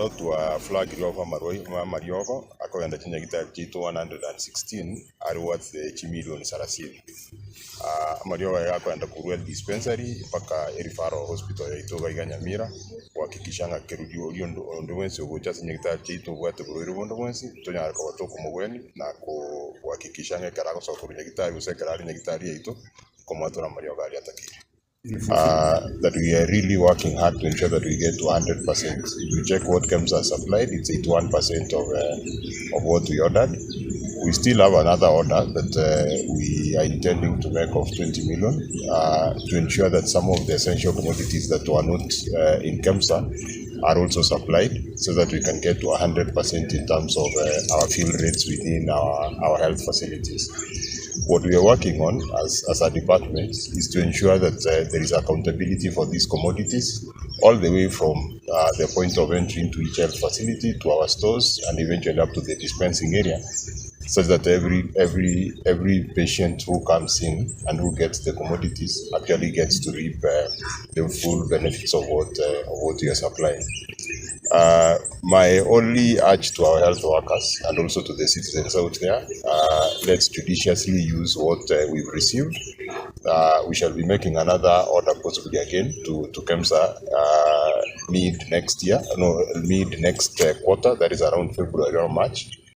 Tua flag ilova Marioko akoenda chenye kitabu chito 116 are worth the chimilioni 30. Marioko yakoenda kurua dispensary mpaka referral hospital ya itoga iga Nyamira kuhakikishanga kirudio ulio ndwensi ugocha chenye kitabu chito bwate bururi bondo mwensi tonya kwa Dr.Mogoi na kuhakikishanga karako sokuru nyekitari usekarari nyekitari ito komatora Marioko ali atakiri. That we are really working hard to ensure that we get to 100%. If you check what comes as supplied, it's 81% of what we ordered. We still have another order that we are intending to make of 20 million to ensure that some of the essential commodities that were not in KEMSA are also supplied so that we can get to 100% in terms of our fill rates within our health facilities. What we are working on as a department is to ensure that there is accountability for these commodities all the way from the point of entry into each health facility to our stores and eventually up to the dispensing area, such that every patient who comes in and who gets the commodities actually gets to reap the full benefits of what we are supplying. My only urge to our health workers and also to the citizens out there, let's judiciously use what we've received. We shall be making another order possibly again to KEMSA mid next quarter, that is around February or March,